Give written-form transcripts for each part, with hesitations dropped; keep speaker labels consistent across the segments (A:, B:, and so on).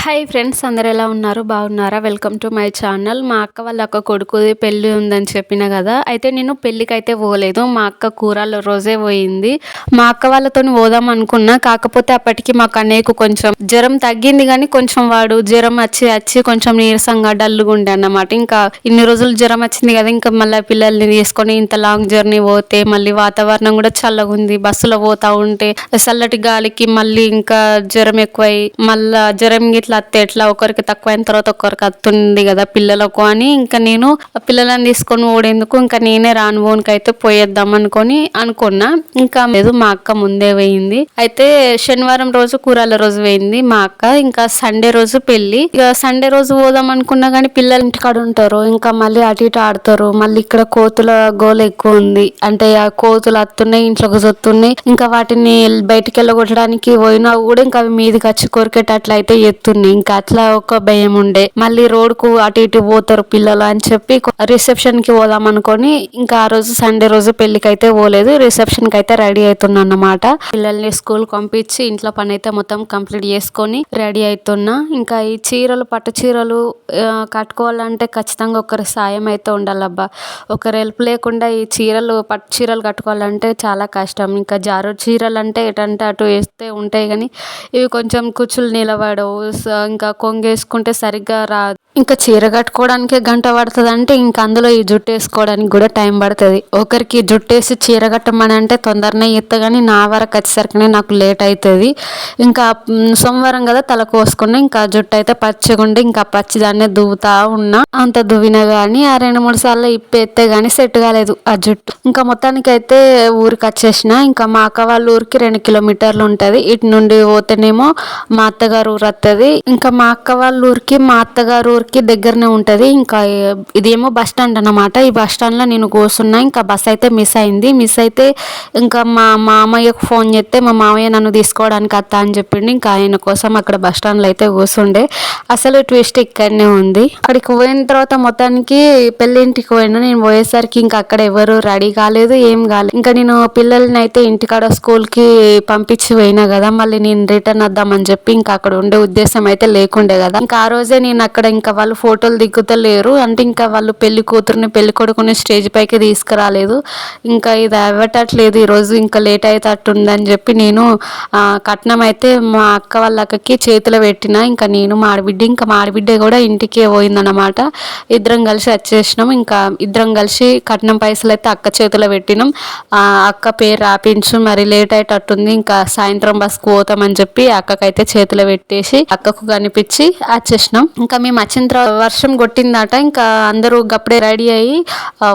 A: Hi friends, అందరు ఎలా ఉన్నారు? బాగున్నారా? Welcome to my channel. మా అక్క వాళ్ళ కొడుకుది పెళ్ళి ఉందని చెప్పిన కదా. అయితే నేను పెళ్ళికైతే పోలేదు. మా అక్క కూరల రోజే పోయింది. మా అక్క వాళ్ళతో పోదాం అనుకున్నా. కాకపోతే అప్పటికి మా కన్నయ్యకు కొంచెం జ్వరం తగ్గింది, కానీ కొంచెం వాడు జ్వరం వచ్చి కొంచెం నీరసంగా డల్లుగా ఉండే అన్నమాట. ఇంకా ఇన్ని రోజులు జ్వరం వచ్చింది కదా, ఇంకా మళ్ళీ పిల్లల్ని తీసుకొని ఇంత లాంగ్ జర్నీ పోతే మళ్ళీ వాతావరణం కూడా చల్లగా ఉంది. బస్సులో పోతా ఉంటే చల్లటి గాలికి మళ్ళీ ఇంకా జ్వరం ఎక్కువై మళ్ళా జ్వరం ఇట్లా అత్తే ఎట్లా ఒకరికి తక్కువైన తర్వాత ఒకరికి అత్తుంది కదా పిల్లలకు అని ఇంకా నేను పిల్లలను తీసుకొని ఓడేందుకు ఇంకా నేనే రానుబోనికైతే పోయేద్దాం అనుకున్నా. ఇంకా లేదు, మా అక్క ముందే పోయింది. అయితే శనివారం రోజు కూరల రోజు పోయింది మా అక్క. ఇంకా సండే రోజు పెళ్లి. ఇక సండే రోజు పోదాం అనుకున్నా కానీ పిల్లలు ఇంటికాడ ఉంటారు, ఇంకా మళ్ళీ అటు ఇటు ఆడతారు. మళ్ళీ ఇక్కడ కోతుల గోల ఎక్కువ ఉంది. అంటే ఆ కోతులు అత్తున్నాయి, ఇంట్లోకి జొత్తున్నాయి. ఇంకా వాటిని బయటికి వెళ్ళగొట్టడానికి పోయినా కూడా ఇంకా అవి మీదకి వచ్చి కొరికేటట్లు అయితే ఎత్తున్నాయి. ఇంకా అట్లా ఒక భయం ఉండే. మళ్ళీ రోడ్ కు అటు ఇటు పోతారు పిల్లలు అని చెప్పి రిసెప్షన్ కి పోదాం అనుకొని ఇంకా ఆ రోజు సండే రోజు పెళ్లికి అయితే పోలేదు. రిసెప్షన్ కి అయితే రెడీ అవుతున్నా అన్నమాట. పిల్లల్ని స్కూల్ పంపించి ఇంట్లో పని అయితే మొత్తం కంప్లీట్ చేసుకొని రెడీ అవుతున్నా. ఇంకా ఈ చీరలు, పట్టు చీరలు కట్టుకోవాలంటే ఖచ్చితంగా ఒకరి సాయం అయితే ఉండాలబ్బా. ఒకరు హెల్ప్ లేకుండా ఈ చీరలు, పట్టు చీరలు కట్టుకోవాలంటే చాలా కష్టం. ఇంకా జారు చీరలు అంటే ఎటంటే అటు వేస్తే ఉంటాయి, కానీ ఇవి కొంచెం కుచ్చులు నిలబడవు. ఇంకా కొంగేసుకుంటే సరిగ్గా రాదు. ఇంకా చీర కట్టుకోవడానికి గంట పడుతుంది అంటే ఇంకా అందులో ఈ జుట్టు వేసుకోవడానికి కూడా టైం పడుతుంది. ఒకరికి జుట్టు వేసి చీర కట్టమని అంటే తొందరనే ఎత్తా, కానీ నా వరకు వచ్చేసరికి నాకు లేట్ అవుతుంది. ఇంకా సోమవారం కదా తల కోసుకున్నా. ఇంకా జుట్టు అయితే పచ్చిగుండి ఇంకా పచ్చి దాన్నే దువ్వుతా ఉన్నా. అంత దువ్వినా కానీ ఆ 2-3 సార్లు ఇప్పేస్తే కానీ సెట్ కాలేదు ఆ జుట్టు. ఇంకా మొత్తానికి అయితే ఊరికి వచ్చేసిన. ఇంకా మా అక్క వాళ్ళ ఊరికి 2 కిలోమీటర్లు ఉంటుంది. ఇటు నుండి పోతేనేమో మా అత్తగారు ఊరు వస్తుంది. ఇంకా మా అక్క వాళ్ళ ఊరికి మా అత్తగారు ఊరికి దగ్గరనే ఉంటది. ఇంకా ఇదేమో బస్ స్టాండ్ అన్నమాట. ఈ బస్ స్టాండ్ లో నేను కూర్చున్నా. ఇంకా బస్ అయితే మిస్ అయింది. మిస్ అయితే ఇంకా మా మామయ్యకు ఫోన్ చేస్తే మా మామయ్య నన్ను తీసుకోవడానికి వస్తా అని చెప్పిండు. ఇంకా ఆయన కోసం అక్కడ బస్ స్టాండ్ లో అయితే కూర్చుండే. అసలు ట్విస్ట్ ఇక్కడనే ఉంది. అక్కడికి పోయిన తర్వాత మొత్తానికి పెళ్ళింటికి పోయినా. నేను పోయేసరికి ఇంకా అక్కడ ఎవరు రెడీ కాలేదు, ఏం కాలేదు. ఇంకా నేను పిల్లల్ని అయితే ఇంటికాడ స్కూల్ కి పంపించి పోయినా కదా, మళ్ళీ నేను రిటర్న్ వద్దామని చెప్పి ఇంకా అక్కడ ఉండే ఉద్దేశం అయితే లేకుండే కదా. ఇంకా ఆ రోజే నేను అక్కడ ఇంకా వాళ్ళు ఫోటోలు దిగుతలేరు అంటే ఇంకా వాళ్ళు పెళ్లి కూతురుని పెళ్లి కొడుకుని స్టేజ్ పైకి తీసుకురాలేదు. ఇంకా ఇది అవ్వటట్లేదు ఈరోజు, ఇంకా లేట్ అవుతుందని చెప్పి నేను కట్నం అయితే మా అక్క వాళ్ళ అక్కకి చేతిలో పెట్టిన. ఇంకా నేను ఇంకా మాడిబిడ్డ కూడా ఇంటికి పోయిందన్నమాట. ఇద్దరం కలిసి వచ్చేసినాం. ఇంకా ఇద్దరం కలిసి కట్నం పైసలు అయితే అక్క చేతిలో పెట్టినాం. అక్క పేరు రాపించు, మరి లేట్ అయ్యేటట్టుంది, ఇంకా సాయంత్రం బస్కు పోతామని చెప్పి అక్కకైతే చేతిలో పెట్టేసి అక్కకు కనిపించి వచ్చేసినాం. ఇంకా మేము వచ్చిన తర్వాత వర్షం కొట్టిందట. ఇంకా అందరూ గప్పుడే రెడీ అయ్యి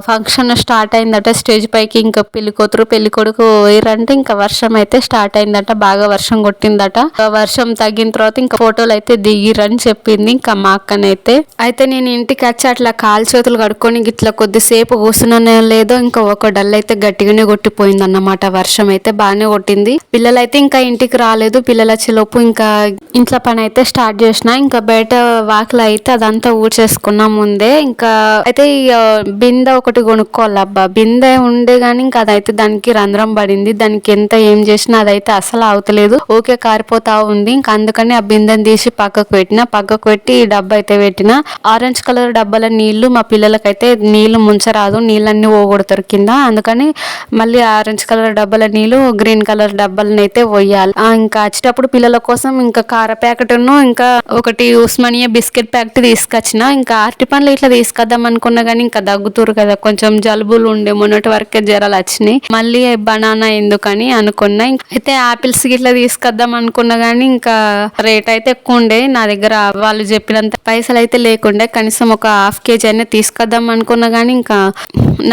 A: ఫంక్షన్ స్టార్ట్ అయిందట. స్టేజ్ పైకి ఇంకా పెళ్లి కూతురు పెళ్లి కొడుకు పోయిరంటే ఇంకా వర్షం అయితే స్టార్ట్ అయిందట. బాగా వర్షం కొట్టిందట. వర్షం తగ్గిన తర్వాత ఇంకా ఫోటోలు అయితే దిగిరని చెప్పింది ఇంకా మా అక్కనైతే. అయితే నేను ఇంటికి వచ్చి అట్లా కాలు చేతులు కడుక్కొని ఇట్లా కొద్దిసేపు కూర్చున్నానో లేదో ఇంకా ఒక డల్ అయితే గట్టిగానే కొట్టిపోయింది అన్నమాట. వర్షం అయితే బాగానే కొట్టింది. పిల్లలైతే ఇంకా ఇంటికి రాలేదు. పిల్లలు వచ్చేలోపు ఇంకా ఇంట్లో పని అయితే స్టార్ట్ చేసిన. ఇంకా బయట వాకిలు అయితే అదంతా ఊడ్చేసుకున్నా ముందే. ఇంకా అయితే బిందె ఒకటి కొనుక్కోవాలబ్బా. బిందె ఉండే గానీ ఇంకా అదైతే దానికి రంధ్రం పడింది. దానికి ఎంత ఏం చేసినా అదైతే అసలు అవుతలేదు, ఓకే కారిపోతా ఉంది. ఇంకా అందుకని ఆ బిందెని తీసి పక్కకు పెట్టి ఈ డబ్బా అయితే పెట్టిన. ఆరెంజ్ కలర్ డబ్బాల నీళ్లు మా పిల్లలకైతే నీళ్లు ముంచరాదు, నీళ్ళన్నీ పోగొడతారు కింద. అందుకని మళ్ళీ ఆరెంజ్ కలర్ డబ్బాల నీళ్లు గ్రీన్ కలర్ డబ్బాలని అయితే పోయాలి. ఇంకా వచ్చేటప్పుడు పిల్లల కోసం ఇంకా కార ప్యాకెట్ ఇంకా ఒకటి ఉస్మానియా బిస్కెట్ ప్యాకెట్ తీసుకొచ్చిన. ఇంకా అరటి పండ్లు ఇట్లా తీసుకొద్దాం అనుకున్నా కానీ ఇంకా దగ్గుతురు కదా, కొంచెం జలుబులు ఉండే, మొన్నటి వరకే జ్వరాలు వచ్చినాయి. మళ్ళీ బనానా ఎందుకని అనుకున్నా. అయితే ఆపిల్స్ ఇట్లా తీసుకొద్దాం అనుకున్నా కానీ ఇంకా రేట్ అయితే ఎక్కువ ఉండే. నా దగ్గర వాళ్ళు చెప్పినంత పైసలు అయితే లేకుండే. కనీసం ఒక 1/2 kg అయినా తీసుకొద్దాం అనుకున్నా కానీ ఇంకా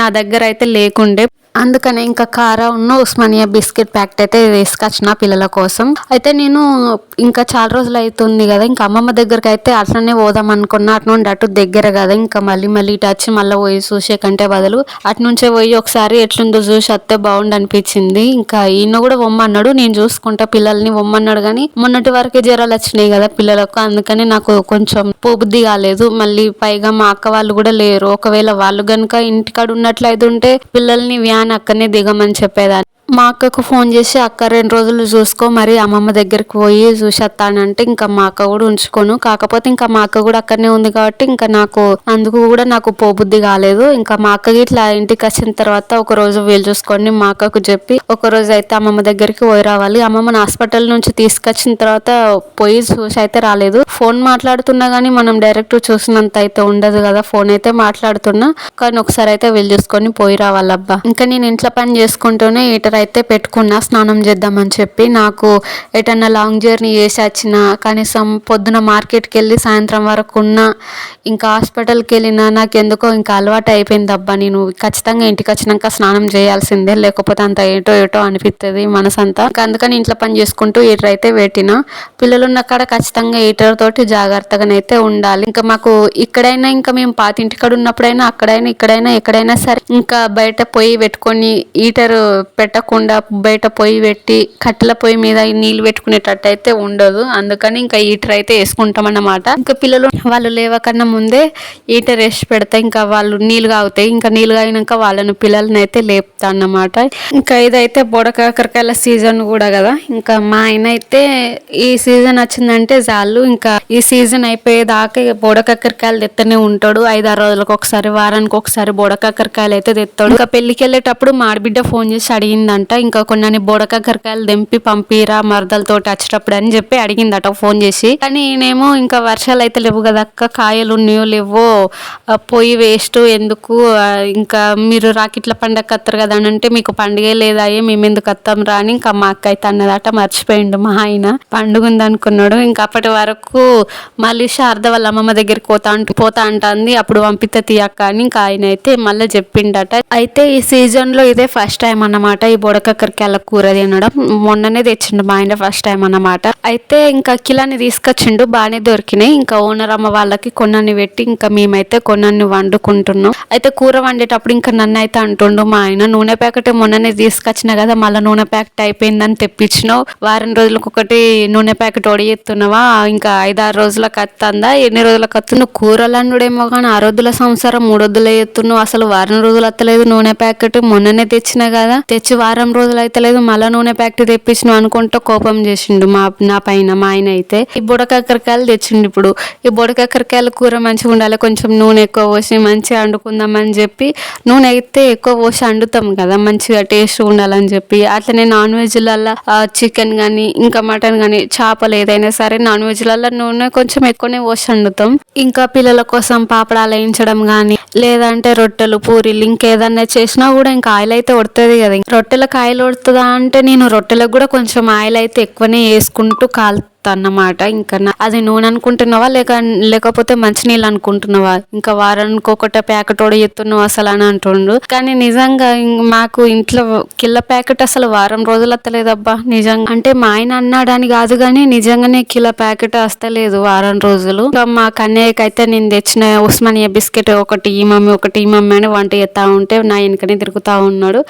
A: నా దగ్గర అయితే లేకుండే. అందుకనే ఇంకా ఉస్మానియా బిస్కెట్ ప్యాకెట్ అయితే తీసుకొచ్చిన పిల్లల కోసం. అయితే నేను ఇంకా చాలా రోజులు అవుతుంది కదా, ఇంకా అమ్మమ్మ దగ్గరికి అయితే అట్లనే పోదాం అనుకున్నా. అటు నుండి అటు దగ్గర కదా, ఇంకా మళ్ళీ ఇటు వచ్చి మళ్ళీ పోయి చూసే కంటే బదులు అటు నుంచే పోయి ఒకసారి ఎట్లుందో చూసి వస్తే బాగుండు అనిపించింది. ఇంకా ఈయన కూడా పొమ్మన్నాడు, నేను చూసుకుంటా పిల్లల్ని పొమ్మన్నాడు. కానీ మొన్నటి వరకే జ్వరాలు వచ్చినాయి కదా పిల్లలకు, అందుకని నాకు కొంచెం పోబుద్ధి కాలేదు. మళ్ళీ పైగా మా అక్క వాళ్ళు కూడా లేరు. ఒకవేళ వాళ్ళు గనుక ఇంటికాడ ఉన్నట్లయితే ఉంటే పిల్లల్ని అక్కడనే దిగమని చెప్పేదాన్ని. మా అక్కకు ఫోన్ చేసి అక్క 2 రోజులు చూసుకో మరి అమ్మమ్మ దగ్గరికి పోయి చూసేస్తానంటే ఇంకా మా అక్క కూడా ఉంచుకోను. కాకపోతే ఇంకా మా అక్క కూడా అక్కడనే ఉంది కాబట్టి ఇంకా అందుకు కూడా నాకు పోబుద్ధి కాలేదు. ఇంకా మా అక్కకి ఇట్లా ఇంటికి వచ్చిన తర్వాత ఒక రోజు వీలు చూసుకొని మా అక్కకు చెప్పి ఒక రోజు అయితే అమ్మమ్మ దగ్గరికి పోయి రావాలి. అమ్మమ్మని హాస్పిటల్ నుంచి తీసుకొచ్చిన తర్వాత పోయి చూసి అయితే రాలేదు. ఫోన్ మాట్లాడుతున్నా కానీ మనం డైరెక్ట్ చూసినంత అయితే ఉండదు కదా. ఫోన్ అయితే మాట్లాడుతున్నా కానీ ఒకసారి అయితే వీలు చూసుకొని పోయి రావాలబ్బా. ఇంకా నేను ఇంట్లో పని చేసుకుంటూనే హీటర్ అయితే పెట్టుకున్నా స్నానం చేద్దామని చెప్పి. నాకు ఎటన్నా లాంగ్ జర్నీ చేసి వచ్చిన కనీసం పొద్దున మార్కెట్కి వెళ్ళి సాయంత్రం వరకు ఉన్నా ఇంకా హాస్పిటల్కి వెళ్ళినా నాకు ఎందుకో ఇంకా అలవాటు అయిపోయింది అబ్బా. నేను ఖచ్చితంగా ఇంటికి వచ్చినాక స్నానం చేయాల్సిందే, లేకపోతే అంత ఏటో అనిపిస్తుంది మనసంతా. అందుకని ఇంట్లో పని చేసుకుంటూ హీటర్ అయితే పెట్టిన. పిల్లలు ఉన్న కాడ ఖచ్చితంగా హీటర్ తోటి జాగ్రత్తగానైతే ఉండాలి. ఇంకా మాకు ఇక్కడైనా ఇంకా మేము పాతింటికాడ ఉన్నప్పుడైనా అక్కడైనా ఇక్కడైనా ఎక్కడైనా సరే ఇంకా బయట పొయ్యి పెట్టుకొని హీటర్ పెట్టకుండా బయట పొయ్యి పెట్టి కట్టెల పొయ్యి మీద నీళ్ళు పెట్టుకునేటట్టు అయితే ఉండదు. అందుకని ఇంకా హీటర్ అయితే వేసుకుంటాం అన్నమాట. ఇంకా పిల్లలు వాళ్ళు లేవకన్నా ముందే హీటర్ వేసి పెడతా. ఇంకా వాళ్ళు నీళ్ళు కాగుతాయి. ఇంకా నీళ్ళు కాగినాక పిల్లల్ని అయితే లేపుతా అన్నమాట. ఇంకా ఇదైతే బొడకాకరకాయల సీజన్ కూడా కదా. ఇంకా మా ఆయన అయితే ఈ సీజన్ వచ్చిందంటే చాలు ఇంకా ఈ సీజన్ అయిపోయేదాకా బొడకాకరకాయలు తెత్తనే ఉంటాడు. 5-6 రోజులకు ఒకసారి వారానికి ఒకసారి బొడకాకరకాయలు అయితే తెస్తాడు. ఇంకా పెళ్లికి వెళ్ళేటప్పుడు మా ఆడబిడ్డ ఫోన్ చేసి అడిగిందంట ఇంకా కొన్ని బొడకాకరకాయలు తెంపి పంపిరా మరదలతో వచ్చేటప్పుడు అని చెప్పి అడిగిందట ఫోన్ చేసి. కానీ నేనేమో ఇంకా వర్షాలు అయితే లేవు కదా అక్క, కాయలు ఉన్నాయో లేవో పొయ్యి వేస్ట్ ఎందుకు, ఇంకా మీరు రాకిట్ల పండగ కత్తారు కదా అని అంటే మీకు పండుగే లేదా మేము ఎందుకు వస్తాం రా అని ఇంకా మా అక్క అయితే అన్నదట. మర్చిపోయిండు మా ఆయన, పండుగ ఉంది అనుకున్నాడు. ఇంకా అప్పటి వరకు మళ్ళీ శారద వాళ్ళ అమ్మమ్మ దగ్గరికి పోతా అంటుంది, అప్పుడు పంపితే తీయక్క అని ఇంకా ఆయన అయితే మళ్ళీ చెప్పిండట. అయితే ఈ సీజన్ లో ఇదే ఫస్ట్ టైం అన్నమాట ఈ బొడకాకరకాయల కూర తినడం. మొన్ననే తెచ్చిండు మా ఆయన ఫస్ట్ టైం అన్నమాట. అయితే ఇంకా కిలాని తీసుకొచ్చిండు, బాగానే దొరికినాయి. ఇంకా ఓనర్ అమ్మ వాళ్ళకి కొన్నని పెట్టి ఇంకా మేమైతే కొన్నని వండుకుంటున్నాం. అయితే కూర వండేటప్పుడు ఇంకా నన్ను అయితే అంటుండు మా ఆయన, నూనె ప్యాకెట్ మొన్ననే తీసుకొచ్చిన కదా మళ్ళీ నూనె ప్యాకెట్ అయిపోయిందని తెప్పించినావు, వారం రోజులకు ఒకటి నూనె ప్యాకెట్ ఒడిగెత్తున్నావా, ఇంకా 5-6 రోజులకు వస్తుందా, ఎన్ని రోజులకు వస్తున్నావు, కూరలు అన్నుడేమో కానీ 6 రోజుల సంవత్సరం 3 రోజులు ఎత్తున్నావు, అసలు వారం రోజులు వస్తలేదు నూనె ప్యాకెట్, మొన్ననే తెచ్చినా కదా తెచ్చి వారం రోజులు అయితలేదు మళ్ళీ నూనె ప్యాకెట్ తెప్పించినావు అనుకుంటూ కోపం చేసిండు నా పైన మా ఆయన. అయితే ఈ బుడకాకరకాయలు తెచ్చిండు. ఇప్పుడు ఈ బుడకాకరకాయల కూర మంచిగా ఉండాలి, కొంచెం నూనె ఎక్కువ పోసి మంచిగా వండుకుందామని చెప్పి నూనె అయితే ఎక్కువ పోసి వండుతాం కదా మంచిగా టేస్ట్ ఉండాలని చెప్పి. అట్లనే నాన్ వెజ్లల్లో చికెన్ కానీ ఇంకా మటన్ కానీ చేపలు ఏదైనా సరే నాన్ వెజ్లలో నూనె కొంచెం ఎక్కువనే పోసి వండుతాం. ఇంకా పిల్లల కోసం పాపడాలు వేయించడం కానీ లేదంటే రొట్టెలు పూరీలు ఇంకేదన్నా చేసినా కూడా ఇంకా ఆయిల్ అయితే ఉడుతుంది కదా. రొట్టెలకు ఆయిల్ ఉడుతుందా అంటే నేను రొట్టెలకు కూడా కొంచెం ఆయిల్ అయితే ఎక్కువనే వేసుకుంటూ అన్నమాట. ఇంకా అది నూనె అనుకుంటున్నావా లేకపోతే మంచినీళ్ళు అనుకుంటున్నావా, ఇంకా వారానికి ఒకటే ప్యాకెట్ ఎత్తున్నావు అసలు అని అంటుండు. కానీ నిజంగా మాకు ఇంట్లో కిలో ప్యాకెట్ అసలు వారం రోజులు వస్తలేదబ్బా నిజంగా. అంటే మా ఆయన అన్నాడని కాదు కానీ నిజంగానే కిలో ప్యాకెట్ వస్తలేదు వారం రోజులు. ఇంకా మా కన్నయ్యకి అయితే నేను తెచ్చిన ఉస్మానియా బిస్కెట్ ఒకటి ఈ మమ్మీ అని వంట చేస్తా ఉంటే నా వెనకనే తిరుగుతూ ఉన్నాడు.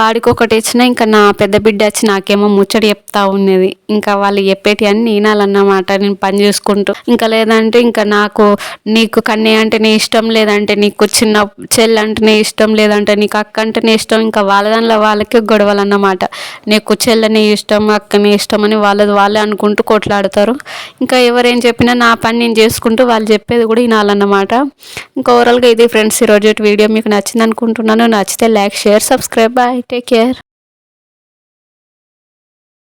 A: వాడికి ఒకటి ఇచ్చిన, ఇంకా నా పెద్ద బిడ్డ వచ్చి నాకేమో ముచ్చడి చెప్తా ఉన్నది. ఇంకా వాళ్ళు చెప్పేటి అన్ని వినాలన్నమాట నేను పని చేసుకుంటూ. ఇంకా లేదంటే ఇంకా నీకు కన్నయ్య అంటేనే ఇష్టం, లేదంటే నీకు చిన్న చెల్లి అంటేనే ఇష్టం, లేదంటే నీకు అక్క అంటేనే ఇష్టం, ఇంకా వాళ్ళ దానిలో వాళ్ళకే గొడవలు అన్నమాట. నీకు చెల్లెనే ఇష్టం అక్కనే ఇష్టం అని వాళ్ళే అనుకుంటూ కొట్లాడతారు. ఇంకా ఎవరేం చెప్పినా నా పని నేను చేసుకుంటూ వాళ్ళు చెప్పేది కూడా వినాలన్నమాట. ఇంకా ఓవరాల్గా ఇది ఫ్రెండ్స్ ఈరోజు వీడియో మీకు నచ్చింది అనుకుంటున్నాను. నచ్చితే like share subscribe. Bye, take care.